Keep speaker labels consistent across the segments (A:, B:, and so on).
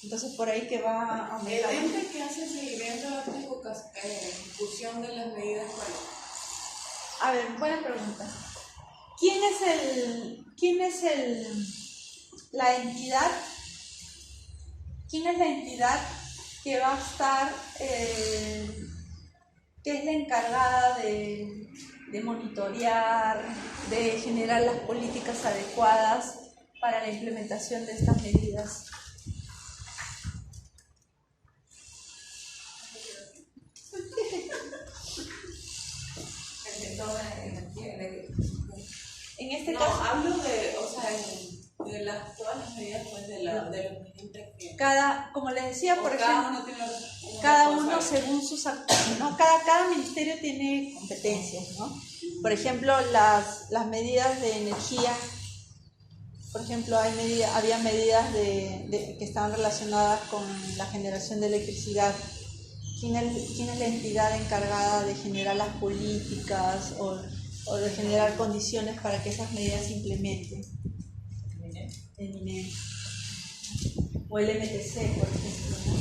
A: Entonces por ahí que va a aumentar.
B: El ente que hace seguimiento de la ejecución de las medidas, ¿cuál es?
A: A ver, buena pregunta. ¿Quién es la entidad? ¿Quién es la entidad que va a estar, que es la encargada de monitorear, de generar las políticas adecuadas para la implementación de estas medidas? En este caso,
B: hablo de, todas las medidas pues, de los agentes que...
A: como les decía, por ejemplo,
B: cada uno tiene
A: cada uno según sus acciones, ¿no? Cada ministerio tiene competencias, ¿no? Por ejemplo, las medidas de energía, por ejemplo, había medidas que estaban relacionadas con la generación de electricidad. ¿Quién es la entidad encargada de generar las políticas o de generar condiciones para que esas medidas se implementen? El INE o el MTC, por ejemplo, ¿no?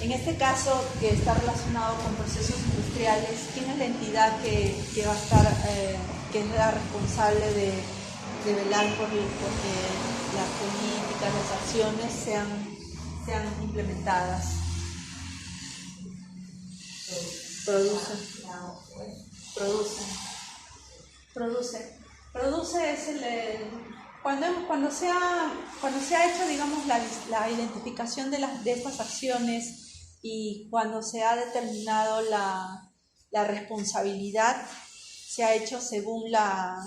A: En este caso, que está relacionado con procesos industriales, ¿quién es la entidad que va a estar, que es la responsable de velar porque las políticas, las acciones sean implementadas? Produce es cuando se ha hecho, digamos, la identificación de estas acciones y cuando se ha determinado la responsabilidad, se ha hecho según la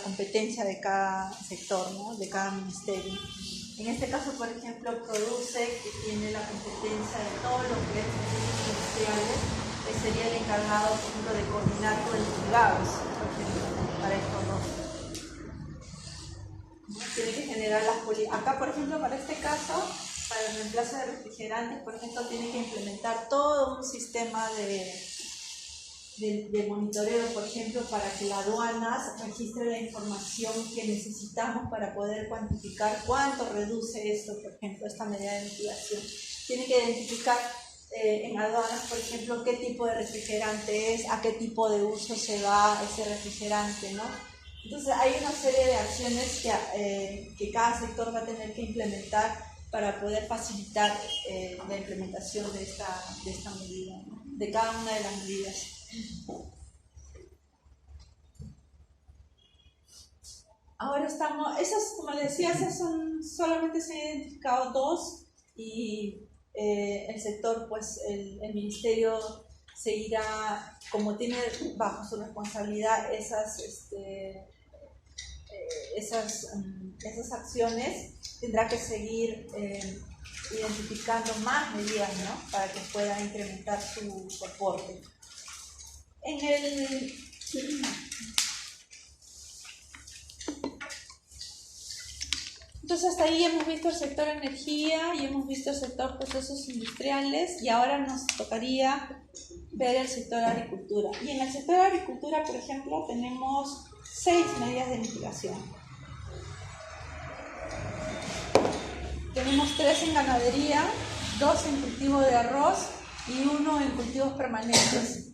A: competencia de cada sector, ¿no? De cada ministerio. En este caso, por ejemplo, Produce, que tiene la competencia de todo lo que es procesos industriales, sería el encargado, por ejemplo, de coordinar con los privados, por ejemplo, para estos dos. Tiene que generar las políticas. Acá, por ejemplo, para este caso, para el reemplazo de refrigerantes, por ejemplo, tiene que implementar todo un sistema de monitoreo, por ejemplo, para que la aduana registre la información que necesitamos para poder cuantificar cuánto reduce esto, por ejemplo, esta medida de mitigación. Tiene que identificar en aduanas, por ejemplo, qué tipo de refrigerante es, a qué tipo de uso se va ese refrigerante, ¿no? Entonces hay una serie de acciones que cada sector va a tener que implementar para poder facilitar la implementación de esta medida, ¿no? De cada una de las medidas. Ahora esas, como les decía, solamente se han identificado dos y el sector, pues el ministerio seguirá, como tiene bajo su responsabilidad esas acciones, tendrá que seguir identificando más medidas, ¿no? Para que pueda incrementar su soporte. Entonces hasta ahí hemos visto el sector energía y hemos visto el sector procesos industriales y ahora nos tocaría ver el sector agricultura. Y en el sector agricultura, por ejemplo, tenemos 6 medidas de mitigación. Tenemos 3 en ganadería, 2 en cultivo de arroz y 1 en cultivos permanentes.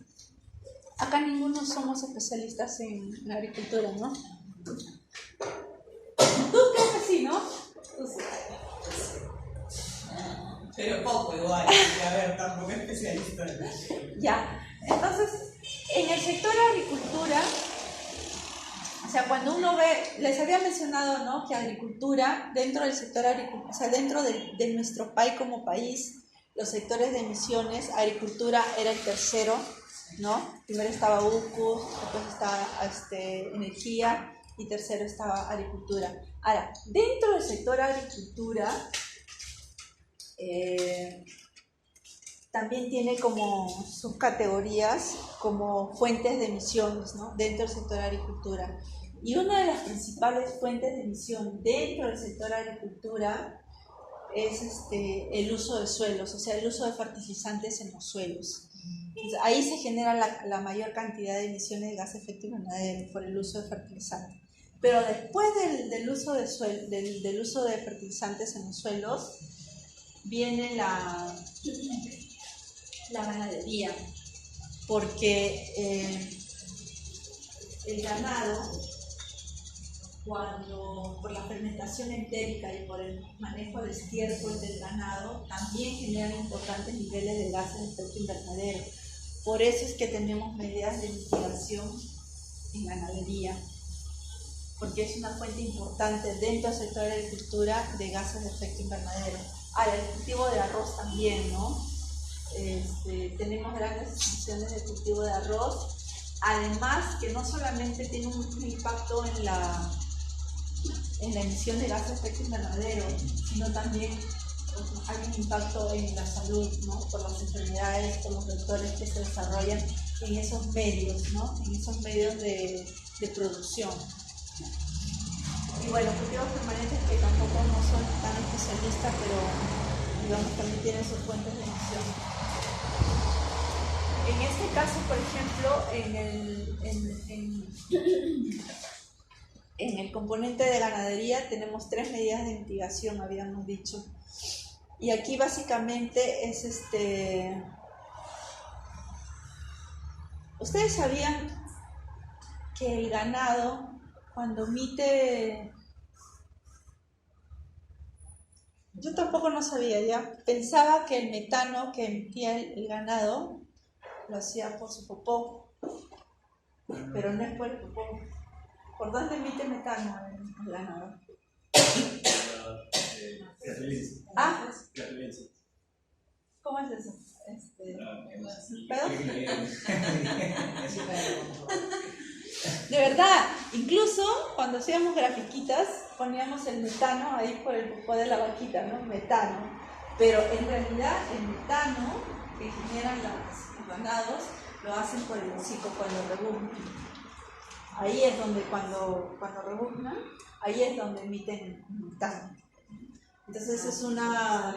A: Acá ninguno somos especialistas en agricultura, ¿no? Tú crees que sí, ¿no? Tú sí.
B: Pero poco igual, a ver, tampoco especialista.
A: Ya, entonces, en el sector agricultura, o sea, cuando uno ve, les había mencionado, ¿no? Que agricultura, dentro del sector agricultura, o sea, dentro de nuestro país como país, los sectores de emisiones, agricultura era el tercero, ¿no? Primero estaba UCUS, después estaba energía y tercero estaba agricultura. Ahora, dentro del sector agricultura, también tiene como subcategorías como fuentes de emisiones, ¿no? Dentro del sector agricultura. Y una de las principales fuentes de emisión dentro del sector agricultura es el uso de suelos, o sea, el uso de fertilizantes en los suelos. Entonces, ahí se genera la mayor cantidad de emisiones de gas de efecto invernadero por el uso de fertilizantes. Pero después del uso de fertilizantes en los suelos, viene la ganadería, porque el ganado, cuando por la fermentación entérica y por el manejo de estiércol del ganado, también generan importantes niveles de gases de efecto invernadero. Por eso es que tenemos medidas de mitigación en ganadería, porque es una fuente importante dentro del sector de agricultura de gases de efecto invernadero. El cultivo de arroz también, ¿no? Tenemos grandes extensiones de cultivo de arroz, además que no solamente tiene un impacto en la emisión de gases de efecto invernadero, sino también hay un impacto en la salud, ¿no? Por las enfermedades, por los vectores que se desarrollan en esos medios, ¿no? En esos medios de producción. Y bueno, cultivos permanentes que tampoco no son tan especialistas, pero digamos también tienen sus fuentes de emisión. En este caso, por ejemplo, en el componente de ganadería tenemos 3 medidas de mitigación, habíamos dicho. Y aquí básicamente es ¿Ustedes sabían que el ganado, cuando emite... Yo tampoco no sabía ya. Pensaba que el metano que emitía el ganado lo hacía por su popó, pero no es por el popó. ¿Por dónde emite metano el ganado? ¿Cómo es eso? ¿Pedo? De verdad, incluso cuando hacíamos grafiquitas poníamos el metano ahí por el popó de la vaquita, ¿no? Metano. Pero en realidad el metano que generan los ganados lo hacen por el hocico cuando rebuznan. Ahí es donde cuando rebuznan, ahí es donde emiten metano. Entonces es una...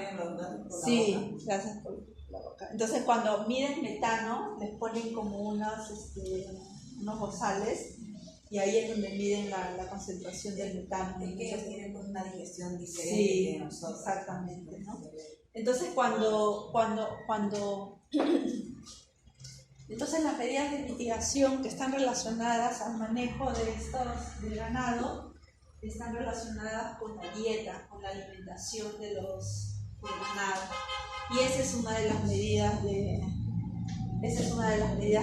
A: Sí, gracias por la boca. Entonces cuando miden metano, les ponen como unos bozales y ahí es donde miden la concentración del metano.
B: Es que ellos tienen una digestión diferente
A: sí,
B: que nosotros.
A: Exactamente, ¿no? Entonces entonces las medidas de mitigación que están relacionadas al manejo del ganado están relacionadas con la dieta, con la alimentación del ganado. Y esa es una de las medidas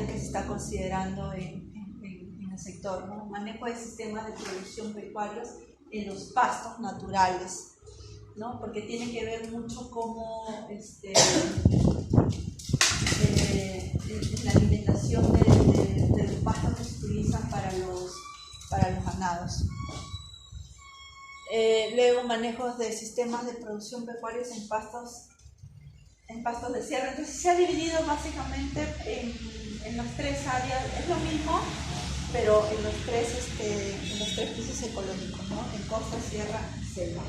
A: que se está considerando en el sector, ¿no? Manejo de sistemas de producción pecuarios en los pastos naturales, ¿no? Porque tiene que ver mucho cómo la alimentación de los pastos que se utilizan para los ganados. Luego manejos de sistemas de producción pecuarios en pastos de sierra. Entonces se ha dividido básicamente en las 3 áreas, es lo mismo, pero en los 3 pisos ecológicos, ¿no? En costa, sierra y selva.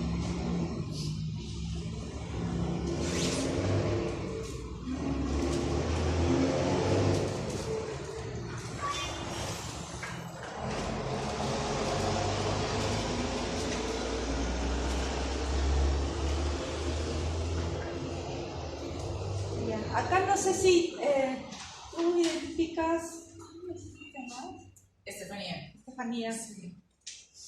A: Acá no sé si tú identificas, ¿cómo te llamas? Estefanía.
B: Sí.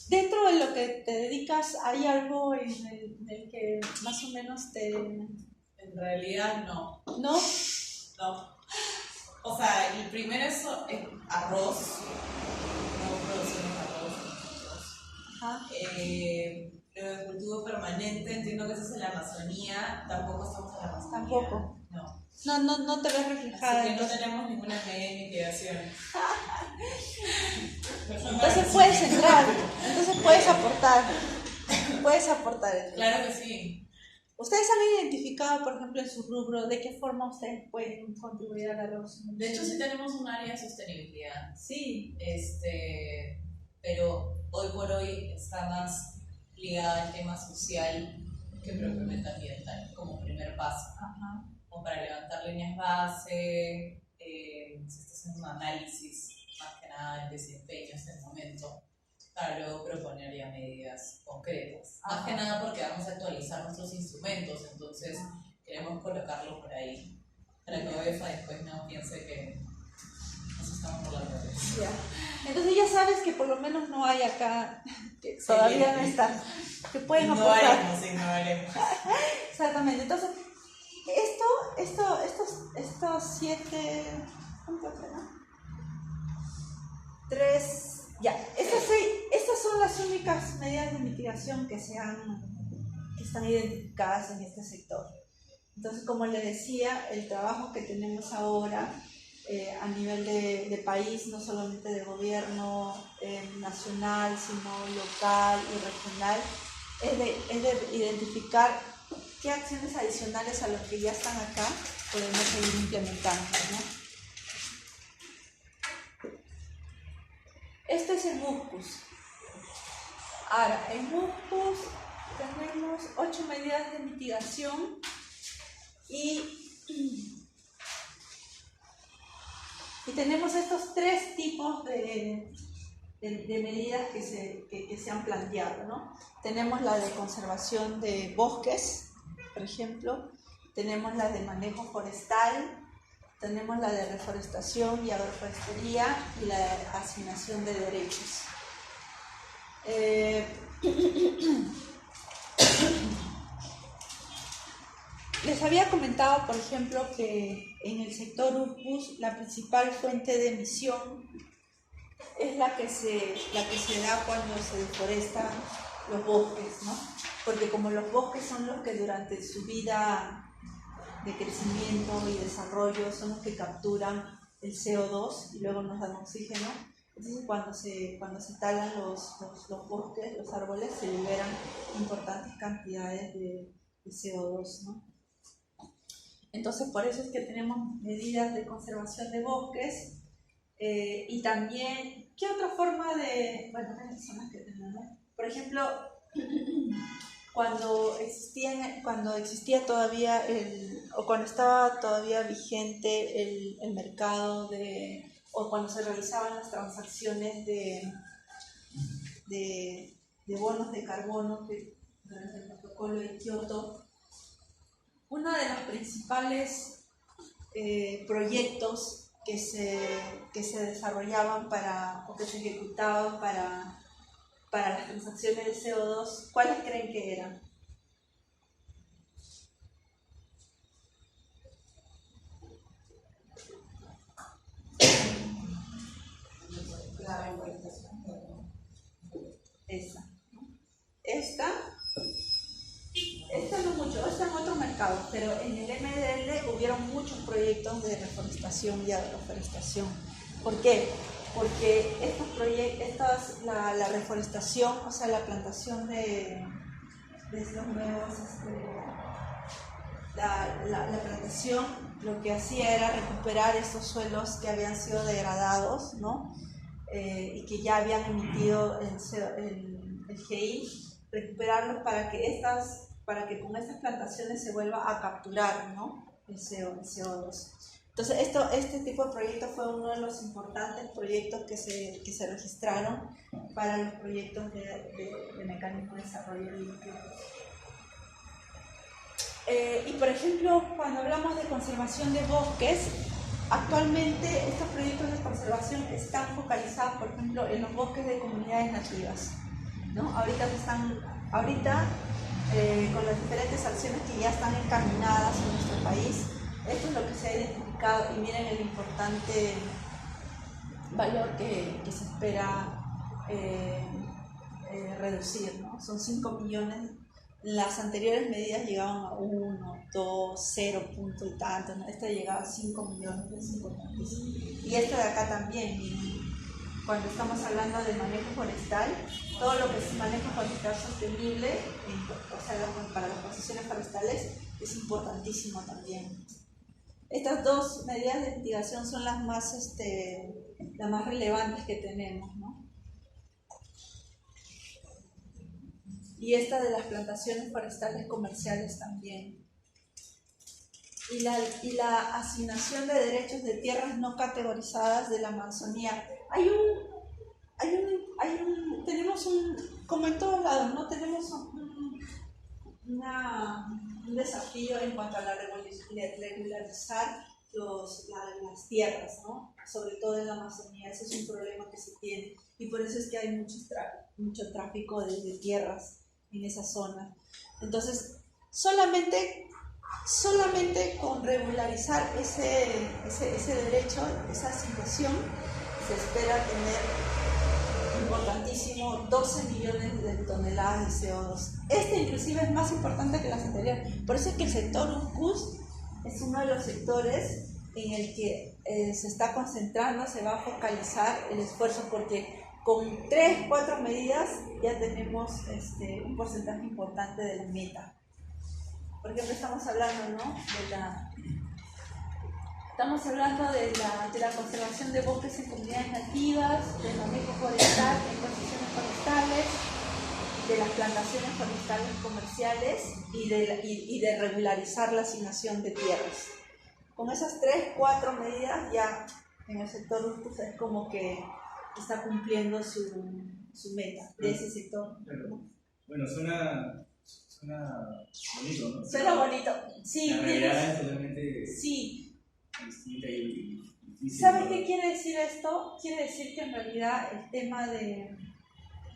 A: Dentro de lo que te dedicas, ¿hay algo en el que más o menos te...
B: En realidad no.
A: ¿No?
B: No. O sea, el primero es arroz. No producimos arroz.
A: Ajá.
B: Lo de cultivo permanente, entiendo que eso es en la Amazonía. Tampoco estamos en la Amazonía.
A: Tampoco.
B: No.
A: No te ves reflejada.
B: Así que no tenemos ninguna medida de mitigación.
A: Entonces puedes entrar, entonces puedes aportar.
B: Claro que sí.
A: ¿Ustedes han identificado, por ejemplo, en su rubro, de qué forma ustedes pueden contribuir al arroz?
B: De hecho, sí tenemos un área de sostenibilidad.
A: Sí.
B: Pero hoy por hoy está más ligada al tema social que propiamente ambiental, como primer paso.
A: Ajá.
B: Como para levantar líneas base, se está haciendo un análisis más que nada del desempeño hasta el momento. para luego proponer ya medidas concretas. Más que nada porque vamos a actualizar nuestros instrumentos, entonces queremos colocarlo por ahí, para que OEFA después no piense que nos estamos burlando de eso.
A: Ya. Entonces ya sabes que por lo menos no hay acá, que todavía no está, que pueden aportar.
B: Innovaremos.
A: Exactamente. Entonces, estos 7, ¿cuántos eran? 3, ya. Estas son las únicas medidas de mitigación que están identificadas en este sector. Entonces, como le decía, el trabajo que tenemos ahora a nivel de país, no solamente de gobierno nacional, sino local y regional, es de identificar qué acciones adicionales a los que ya están acá podemos seguir implementando, ¿no? Este es el MUSCUS. Ahora, en MUSCUS tenemos 8 medidas de mitigación y tenemos estos 3 tipos de medidas que se han planteado, ¿no? Tenemos la de conservación de bosques, por ejemplo, tenemos la de manejo forestal, tenemos la de reforestación y agroforestería y la de asignación de derechos. Les había comentado, por ejemplo, que en el sector UPUS la principal fuente de emisión es la que se da cuando se deforestan los bosques, ¿no? Porque como los bosques son los que durante su vida de crecimiento y desarrollo son los que capturan el CO2 y luego nos dan oxígeno, entonces cuando se talan los bosques, los árboles, se liberan importantes cantidades de CO2, ¿no? Entonces por eso es que tenemos medidas de conservación de bosques. Y también, ¿qué otra forma de...? Bueno, son las que tenemos. Por ejemplo, cuando existía todavía o cuando estaba todavía vigente el mercado o cuando se realizaban las transacciones de bonos de carbono durante el protocolo de Kioto, uno de los principales proyectos que se desarrollaban o que se ejecutaban para las transacciones de CO2, ¿cuáles creen que eran? Esta no mucho, esta en otros mercados, pero en el MDL hubieron muchos proyectos de reforestación y agroforestación. ¿Por qué? Porque estos proyectos, la reforestación, o sea, la plantación de estos nuevos, la plantación lo que hacía era recuperar estos suelos que habían sido degradados, ¿no? Y que ya habían emitido el GI, recuperarlos para que con estas plantaciones se vuelva a capturar, ¿no? el CO2. Entonces, este tipo de proyectos fue uno de los importantes proyectos que se registraron para los proyectos de mecanismo de desarrollo limpio. Y por ejemplo, cuando hablamos de conservación de bosques, actualmente estos proyectos de conservación están focalizados, por ejemplo, en los bosques de comunidades nativas, ¿no? Ahorita con las diferentes acciones que ya están encaminadas en nuestro país, esto es lo que se ha identificado y miren el importante valor que se espera reducir, ¿no? Son 5 millones. Las anteriores medidas llegaban a 1, 2, 0 punto y tanto, ¿no? Esta llegaba a 5 millones, es importantísimo. Y esta de acá también, cuando estamos hablando de manejo forestal, todo lo que es manejo forestal sostenible, o sea, para las posiciones forestales, es importantísimo también. Estas 2 medidas de mitigación son las más relevantes que tenemos, ¿no? Y esta de las plantaciones forestales comerciales también. Y la asignación de derechos de tierras no categorizadas de la Amazonía. tenemos como en todos lados, ¿no? Tenemos un desafío en cuanto a regularizar las tierras, ¿no? Sobre todo en la Amazonía, ese es un problema que se tiene y por eso es que hay mucho tráfico de tierras en esa zona. Entonces, solamente con regularizar ese derecho, esa situación, se espera tener importantísimo 12 millones de toneladas de CO2. Inclusive es más importante que las anteriores. Por eso es que el sector UNCUS es uno de los sectores en el que se está concentrando, se va a focalizar el esfuerzo, porque con 3-4 medidas ya tenemos un porcentaje importante de la meta. Por ejemplo, estamos hablando, ¿no? Estamos hablando de la conservación de bosques en comunidades nativas, del manejo forestal en concesiones forestales, de las plantaciones forestales comerciales y de regularizar la asignación de tierras. Con esas 3-4 medidas ya en el sector UNCUS es como que está cumpliendo su meta de ese sector.
C: Bueno, suena bonito, ¿no?
A: Suena bonito, sí.
C: La realidad es totalmente
A: sí.
C: distinta y difícil.
A: ¿Sabes qué quiere decir esto? Quiere decir que en realidad el tema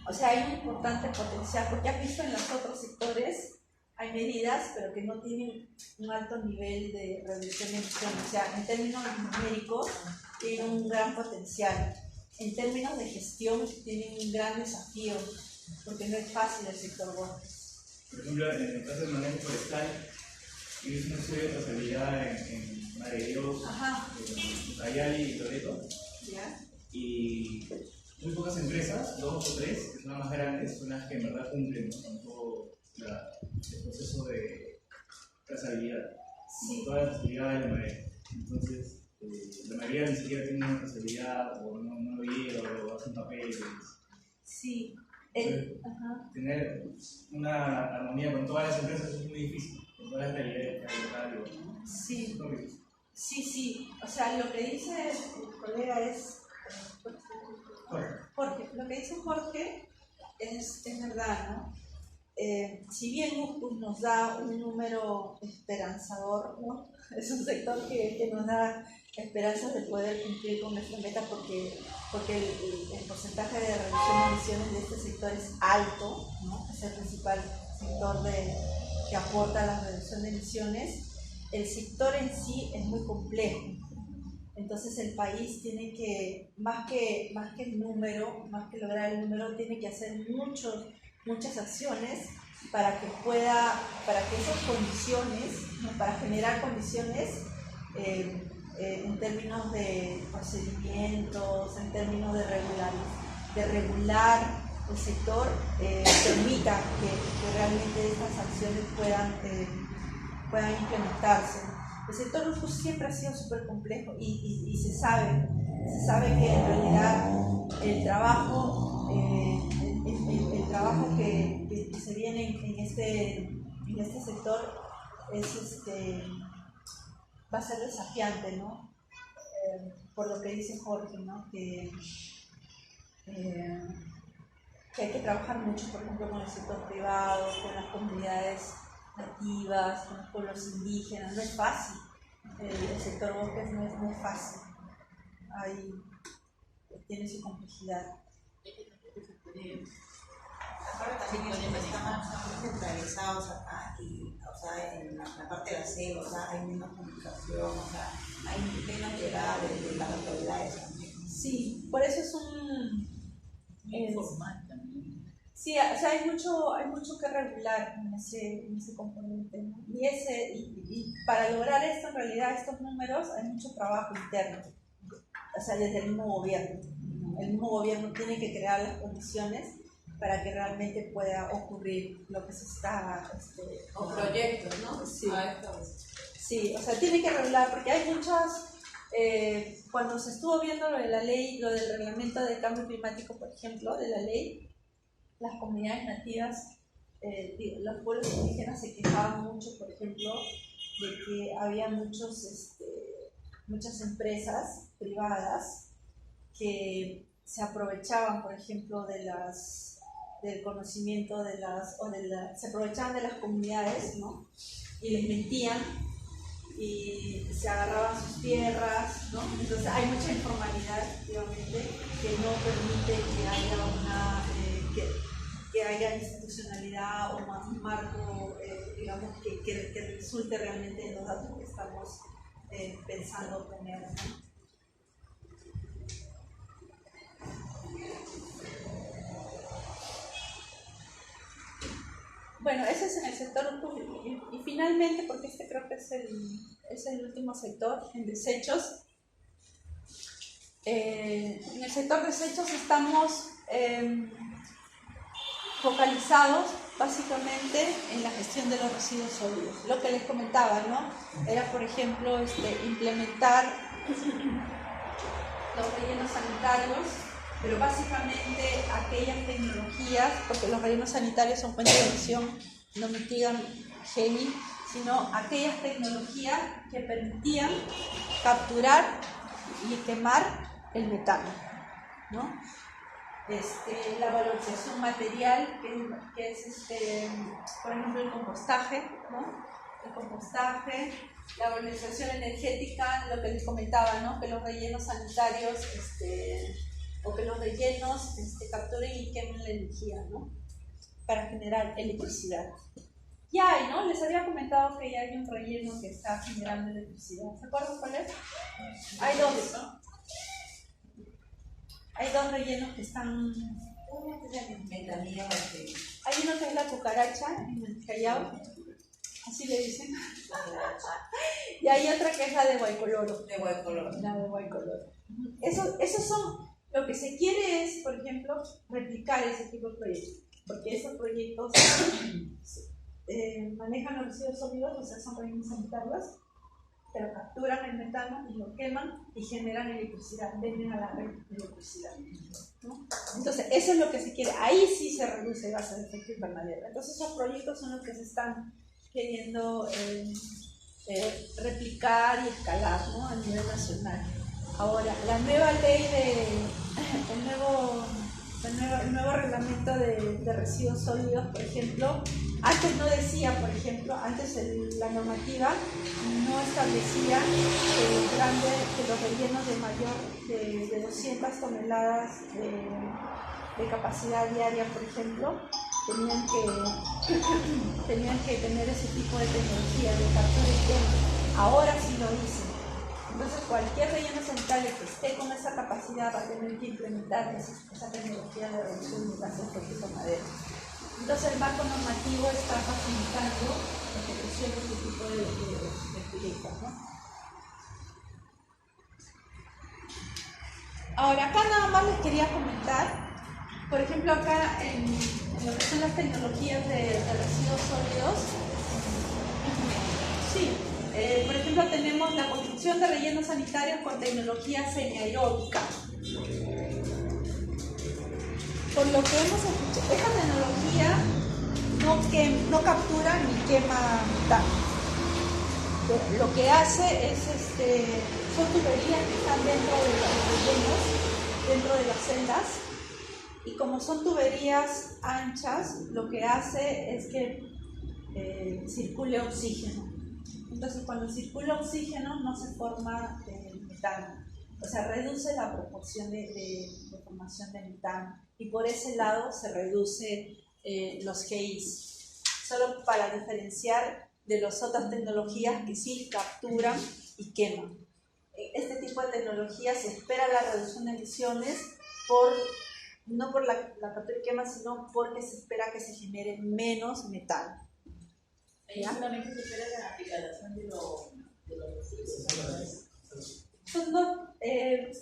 A: o sea, hay un importante potencial, porque has visto en los otros sectores hay medidas, pero que no tienen un alto nivel de reducción de emisiones. O sea, en términos numéricos, tienen un gran potencial. En términos de gestión, tienen un gran desafío, porque no es fácil el sector bosques.
C: Por ejemplo, en el caso del manejo forestal, hice un estudio de trazabilidad en Madre de Dios, Ayali y Loreto.
A: ¿Ya?
C: Y muy pocas empresas, 2 o 3, que son las más grandes, son las que en verdad cumplen, ¿no? Con todo el proceso de trazabilidad,
A: sí.
C: Toda la trazabilidad de la madera. Entonces, la mayoría ni siquiera tiene una trazabilidad o no lo lleva o hacen papeles.
A: Sí.
C: Tener una armonía con todas las empresas es muy difícil, con todas las realidades que hay local.
A: Sí. Sí. O sea, lo que dice el colega es Jorge. Lo que dice Jorge es verdad, ¿no? Si bien UNCUS nos da un número esperanzador, ¿no? Es un sector que nos da esperanzas de poder cumplir con nuestra meta porque el porcentaje de reducción de emisiones de este sector es alto, ¿no? Es el principal sector que aporta a la reducción de emisiones. El sector en sí es muy complejo. Entonces el país tiene que, más que el número, más que lograr el número, tiene que hacer muchas acciones para que esas condiciones, ¿no? Para generar condiciones en términos de procedimientos, en términos de regular el sector, permita que realmente estas acciones puedan implementarse. El sector UNCUS siempre ha sido súper complejo y se sabe que en realidad el trabajo que se viene en este sector va a ser desafiante, ¿no? Por lo que dice Jorge, ¿no? Que hay que trabajar mucho, por ejemplo, con el sector privado, con las comunidades nativas, con los pueblos indígenas. No es fácil. El sector bosques no es fácil. Tiene su complejidad.
D: Ahora también estamos centralizados acá y, o sea, en la parte de la selva, o sea, hay menos comunicación, o sea, hay menos llegada de las autoridades también.
A: Sí, por eso es
B: informal también.
A: Sí, o sea, hay mucho que regular en ese componente, ¿no? Y para lograr esto, en realidad, estos números, hay mucho trabajo interno, o sea, desde el mismo gobierno. El mismo gobierno tiene que crear las condiciones para que realmente pueda ocurrir lo que se está...
B: O proyectos, ¿no?
A: Sí. Sí, o sea, tiene que regular, porque hay muchas... cuando se estuvo viendo lo de la ley, lo del reglamento de cambio climático, por ejemplo, de la ley, las comunidades nativas, los pueblos indígenas se quejaban mucho, por ejemplo, de que había muchas empresas privadas que se aprovechaban, por ejemplo, del conocimiento se aprovechaban de las comunidades, ¿no? Y les mentían y se agarraban sus tierras, ¿no? Entonces hay mucha informalidad, efectivamente, que no permite que haya que haya institucionalidad o un marco, digamos, que resulte realmente en los datos que estamos pensando obtener, ¿no? Bueno, ese es en el sector público. Y finalmente, porque este creo que es el último sector, en desechos. En el sector desechos estamos focalizados básicamente en la gestión de los residuos sólidos. Lo que les comentaba, ¿no? Era, por ejemplo, implementar los rellenos sanitarios, pero básicamente aquellas tecnologías, porque los rellenos sanitarios son fuentes de emisión, no mitigan GENI, sino aquellas tecnologías que permitían capturar y quemar el metano, ¿no? La valorización material, que es por ejemplo, el compostaje, ¿no? El compostaje, la valorización energética, lo que les comentaba, ¿no? Que los rellenos sanitarios o que los rellenos capturen y quemen la energía, ¿no? Para generar electricidad. Ya hay, ¿no? Les había comentado que ya hay un relleno que está generando electricidad. ¿Se acuerdan cuál es? Hay dos, ¿no? Hay dos rellenos que están... Hay uno que es la cucaracha en el Callao, así le dicen. Y hay otra que es la de Guaycoloro. La de Guaycoloro. Esos son... Lo que se quiere es, por ejemplo, replicar ese tipo de proyectos, porque esos proyectos manejan los residuos sólidos, o sea, son rellenos sanitarios, pero capturan el metano y lo queman y generan electricidad, venden a la red de electricidad, ¿no? Entonces, eso es lo que se quiere. Ahí sí se reduce gases de efecto invernadero. Entonces, esos proyectos son los que se están queriendo replicar y escalar, ¿no? A nivel nacional. Ahora, la nueva ley el nuevo reglamento de residuos sólidos, por ejemplo, antes no decía, por ejemplo, la normativa no establecía que los rellenos de 200 toneladas de capacidad diaria, por ejemplo, tenían que tener ese tipo de tecnología de captura y quema. Ahora sí lo dicen. Entonces, cualquier relleno sanitario que esté con esa capacidad va a tener que implementar esa tecnología de reducción de gases de efecto invernadero. Entonces, el marco normativo está facilitando la ejecución de este tipo de proyectos, ¿no? Ahora, acá nada más les quería comentar, por ejemplo, acá en lo que son las tecnologías de residuos sólidos, sí. Por ejemplo, tenemos la construcción de rellenos sanitarios con tecnología semiaeróbica. Por lo que hemos escuchado, esta tecnología no captura ni quema metano. Lo que hace es, son tuberías que están dentro de los rellenos, dentro de las celdas, y como son tuberías anchas, lo que hace es que circule oxígeno. Entonces, cuando circula oxígeno no se forma metano, o sea, reduce la proporción de formación de metano, y por ese lado se reduce los GIs, solo para diferenciar de las otras tecnologías que sí capturan y queman. Este tipo de tecnología se espera la reducción de emisiones no por la captura y quema, sino porque se espera que se genere menos metano.
B: Ahí solamente se espera la aplicación de los residuos.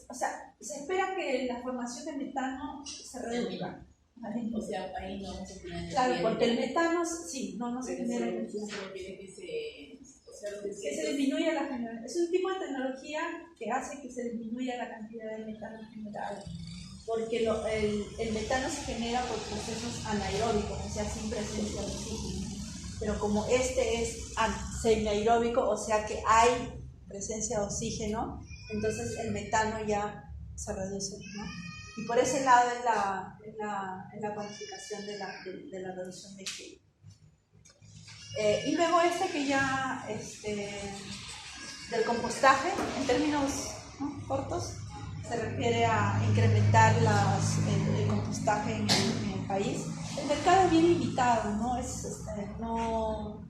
A: O sea, se espera que la formación de metano se reduzca. ¿Vale?
B: O sea, ahí no se genera.
A: Claro, porque el metano, sí, no se genera energía.
B: Solo quiere que
A: se disminuya la generación. Es un tipo de tecnología que hace que se disminuya la cantidad de metano generado. Porque el metano se genera por procesos anaeróbicos, o sea, sin presencia de oxígeno. Pero como este es semiaeróbico, o sea que hay presencia de oxígeno, entonces el metano ya se reduce, ¿no? Y por ese lado es la cuantificación de la reducción de G. Y luego que ya del compostaje, en términos, ¿no?, cortos, se refiere a incrementar el compostaje en el país. El mercado es bien limitado, ¿no? No,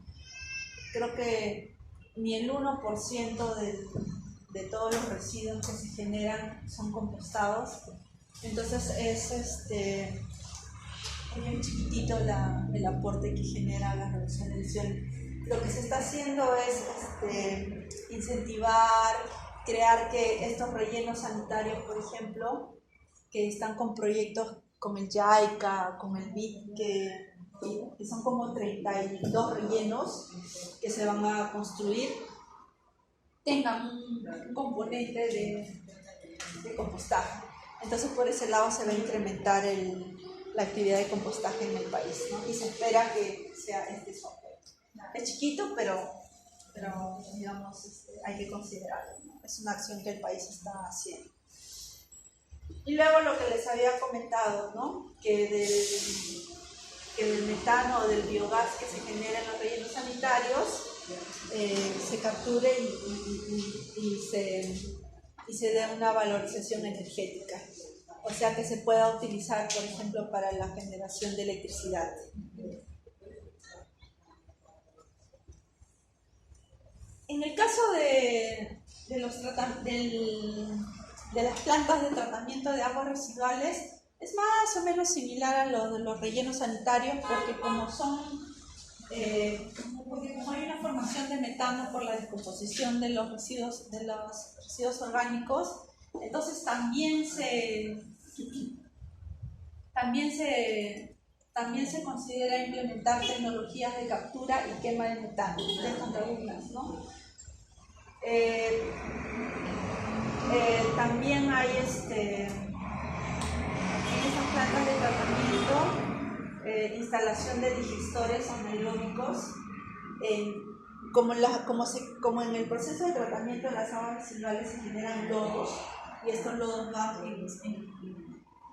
A: creo que ni el 1% de todos los residuos que se generan son compostados. Entonces es bien chiquitito el aporte que genera la reducción de emisiones. Lo que se está haciendo es incentivar, crear que estos rellenos sanitarios, por ejemplo, que están con proyectos como el JICA, como el BID, que son como 32 rellenos que se van a construir, tengan un componente de compostaje. Entonces por ese lado se va a incrementar la actividad de compostaje en el país, ¿no? Y se espera que sea su aporte. Es chiquito, pero digamos, hay que considerarlo, ¿no? Es una acción que el país está haciendo. Y luego lo que les había comentado, ¿no?, que del metano o del biogás que se genera en los rellenos sanitarios se capture y se dé una valorización energética. O sea, que se pueda utilizar, por ejemplo, para la generación de electricidad. En el caso de las plantas de tratamiento de aguas residuales, es más o menos similar a lo de los rellenos sanitarios, porque como hay una formación de metano por la descomposición de los residuos orgánicos, entonces también se considera implementar tecnologías de captura y quema de metano, de estas algunas, ¿no? También hay en estas plantas de tratamiento instalación de digestores anaeróbicos, como en el proceso de tratamiento de las aguas residuales se generan lodos, y estos lodos van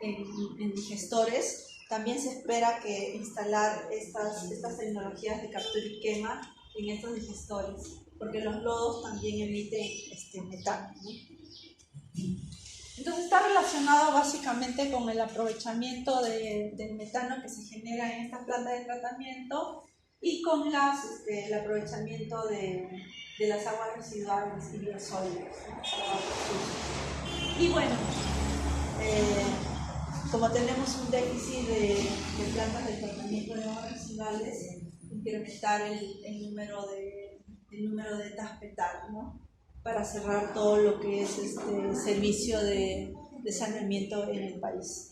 A: en digestores. También se espera que instalar estas tecnologías de captura y quema en estos digestores, porque los lodos también emiten metano, ¿no? Entonces está relacionado básicamente con el aprovechamiento del metano que se genera en esta planta de tratamiento y con el aprovechamiento de las aguas residuales y biosólidos, ¿no? Y bueno, como tenemos un déficit de plantas de tratamiento de aguas residuales, incrementar el número de TASPETAR, ¿no?, para cerrar todo lo que es servicio de saneamiento en el país.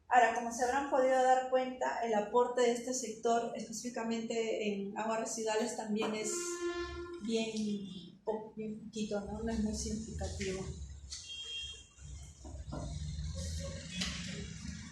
A: Ahora, como se habrán podido dar cuenta, el aporte de este sector, específicamente en aguas residuales, también es bien poquito, ¿no? No es muy significativo.